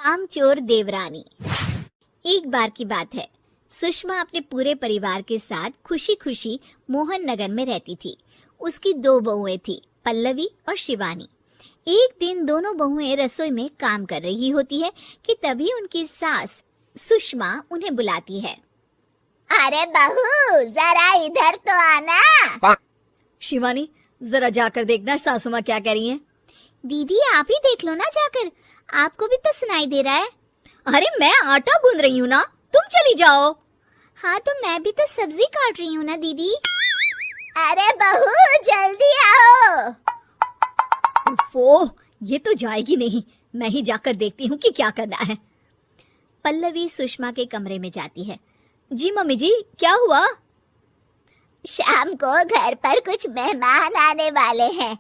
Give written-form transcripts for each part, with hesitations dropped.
कामचोर देवरानी। एक बार की बात है, सुषमा अपने पूरे परिवार के साथ खुशी खुशी मोहन नगर में रहती थी। उसकी दो बहुएं थी, पल्लवी और शिवानी। एक दिन दोनों बहुएं रसोई में काम कर रही होती है कि तभी उनकी सास सुषमा उन्हें बुलाती है। अरे बहू, जरा इधर तो आना। शिवानी, जरा जाकर देखना सासू माँ क्या कह रही हैं। दीदी आप ही देख लो ना जाकर, आपको भी तो सुनाई दे रहा है। अरे मैं आटा गूंद रही हूँ ना, तुम चली जाओ। हाँ तो मैं भी तो सब्जी काट रही हूँ ना दीदी। अरे बहू जल्दी आओ। ओह, ये तो जाएगी नहीं, मैं ही जाकर देखती हूँ कि क्या करना है। पल्लवी सुषमा के कमरे में जाती है। जी मम्मी जी, क्या हुआ? शाम को घर पर कुछ मेहमान आने वाले हैं,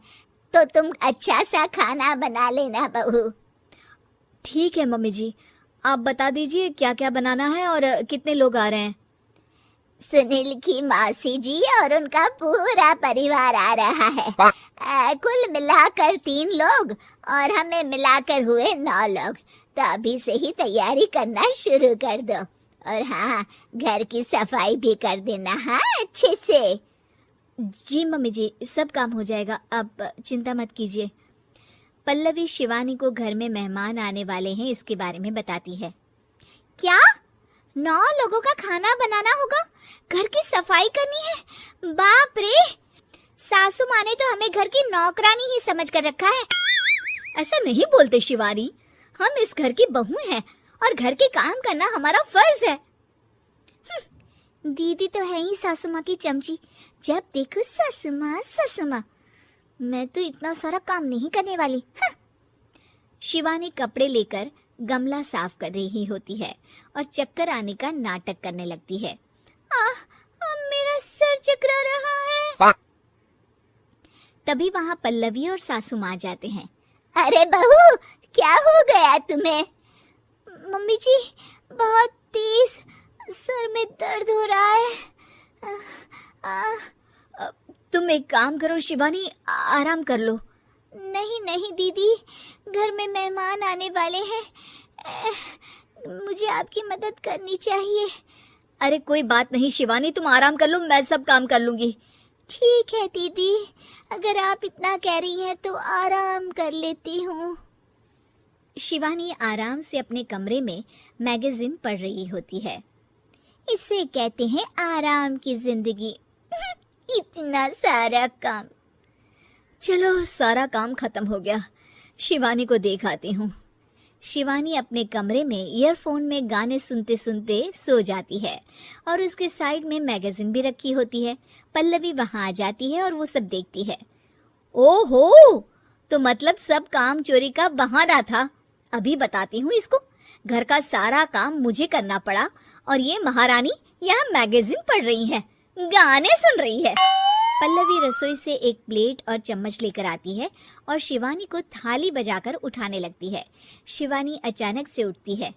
तो तुम अच्छा सा खाना बना लेना बहू। ठीक है मम्मी जी, आप बता दीजिए क्या क्या बनाना है और कितने लोग आ रहे हैं। सुनील की मौसी जी और उनका पूरा परिवार आ रहा है। कुल मिलाकर 3 लोग और हमें मिलाकर हुए 9 लोग। तो अभी से ही तैयारी करना शुरू कर दो। और हाँ, घर की सफाई भी कर देना, हाँ अच्छे से। जी मम्मी जी, सब काम हो जाएगा, आप चिंता मत कीजिए। पल्लवी शिवानी को घर में मेहमान आने वाले हैं इसके बारे में बताती है। क्या 9 लोगों का खाना बनाना होगा, घर की सफाई करनी है? बाप रे, सासू माँ ने तो हमें घर की नौकरानी ही समझ कर रखा है। ऐसा नहीं बोलते शिवानी, हम इस घर की बहू हैं और घर के काम करना हमारा फर्ज है। दीदी तो है ही सासू माँ की चमची, जब देखो सासू माँ सासू माँ। मैं तो इतना सारा काम नहीं करने वाली। शिवानी कपड़े लेकर गमला साफ कर रही होती है और चक्कर आने का नाटक करने लगती है। मेरा सर चकरा रहा है। तभी वहाँ पल्लवी और सासू माँ जाते हैं। अरे बहू, क्या हो गया तुम्हें? मम्मी जी, बहुत तेज सर में दर्द हो रहा है। तुम एक काम करो शिवानी, आराम कर लो। नहीं नहीं दीदी, घर में मेहमान आने वाले हैं, मुझे आपकी मदद करनी चाहिए। अरे कोई बात नहीं शिवानी, तुम आराम कर लो, मैं सब काम कर लूंगी। ठीक है दीदी, अगर आप इतना कह रही हैं तो आराम कर लेती हूँ। शिवानी आराम से अपने कमरे में मैगजीन पढ़ रही होती है। इसे कहते हैं आराम की जिंदगी। इतना सारा काम। चलो, सारा काम खत्म हो गया, शिवानी को देख आती हूँ। शिवानी अपने कमरे में ईयरफोन में गाने सुनते सुनते सो जाती है और उसके साइड में मैगजीन भी रखी होती है। पल्लवी वहाँ आ जाती है और वो सब देखती है। ओहो, तो मतलब सब काम चोरी का बहाना था। अभी बताती हूँ इसको। घर का सारा काम मुझे करना पड़ा और ये महारानी यहाँ मैगजीन पढ़ रही है, गाने सुन रही है। पल्लवी रसोई से एक प्लेट और चम्मच लेकर आती है और शिवानी को थाली बजाकर उठाने लगती है। शिवानी अचानक से उठती है।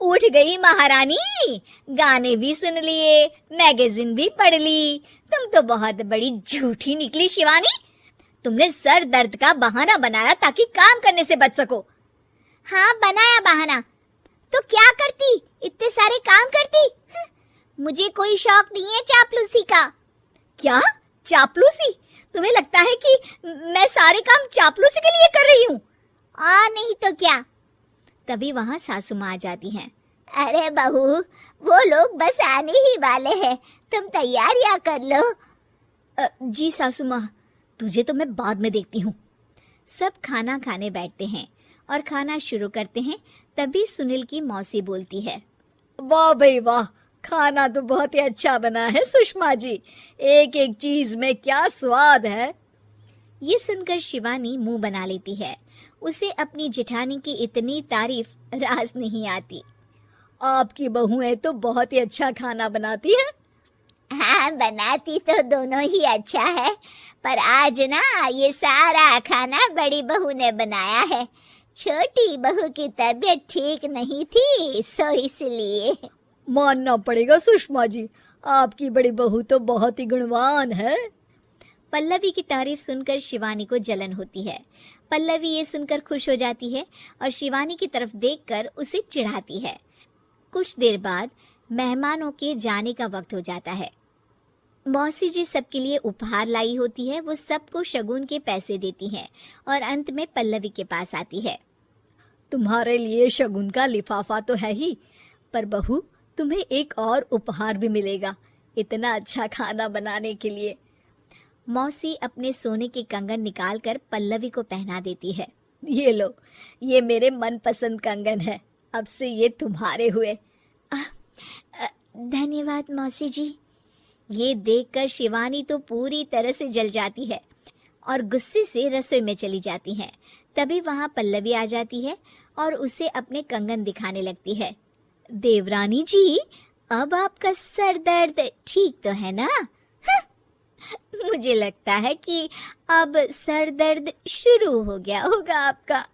उठ गई महारानी, गाने भी सुन लिए, मैगजीन भी पढ़ ली। तुम तो बहुत बड़ी झूठी निकली शिवानी। तुमने सर दर्द का बहाना बनाया ताकि काम करने से बच सको। हाँ, बनाया बहाना, तो क्या करती, इतने सारे काम करती। मुझे कोई शौक नहीं है चापलूसी का। क्या चापलूसी? तुम्हें लगता है कि मैं सारे काम चापलूसी के लिए कर रही हूँ? नहीं तो क्या। तभी वहाँ सासू माँ आ जाती हैं। अरे बहू, वो लोग बस आने ही वाले हैं, तुम तैयारियां कर लो। जी सासू माँ, तुझे तो मैं बाद में देखती हूँ। सब खाना खाने बैठते हैं और खाना शुरू करते हैं। तभी सुनील की मौसी बोलती है। वाह भाई वाह, खाना तो बहुत ही अच्छा बना है सुषमा जी, एक एक चीज में क्या स्वाद है। ये सुनकर शिवानी मुंह बना लेती है। उसे अपनी जेठानी की इतनी तारीफ रास नहीं आती। आपकी बहुएं तो बहुत ही अच्छा खाना बनाती है। हाँ, बनाती तो दोनों ही अच्छा है, पर आज ना ये सारा खाना बड़ी बहू ने बनाया है। छोटी बहू की तबीयत ठीक नहीं थी, सो इसलिए। मानना पड़ेगा सुषमा जी, आपकी बड़ी बहू तो बहुत ही गुणवान है। पल्लवी की तारीफ सुनकर शिवानी को जलन होती है। पल्लवी ये सुनकर खुश हो जाती है और शिवानी की तरफ देखकर उसे चिढ़ाती है। कुछ देर बाद मेहमानों के जाने का वक्त हो जाता है। मौसी जी सबके लिए उपहार लाई होती है। वो सबको शगुन के पैसे देती हैं और अंत में पल्लवी के पास आती है। तुम्हारे लिए शगुन का लिफाफा तो है ही, पर बहू तुम्हें एक और उपहार भी मिलेगा इतना अच्छा खाना बनाने के लिए। मौसी अपने सोने के कंगन निकालकर पल्लवी को पहना देती है। ये लो, ये मेरे मनपसंद कंगन है, अब से ये तुम्हारे हुए। धन्यवाद मौसी जी। ये देखकर शिवानी तो पूरी तरह से जल जाती है और गुस्से से रसोई में चली जाती है। तभी वहाँ पल्लवी आ जाती है और उसे अपने कंगन दिखाने लगती है। देवरानी जी, अब आपका सर दर्द ठीक तो है ना? मुझे लगता है कि अब सर दर्द शुरू हो गया होगा आपका।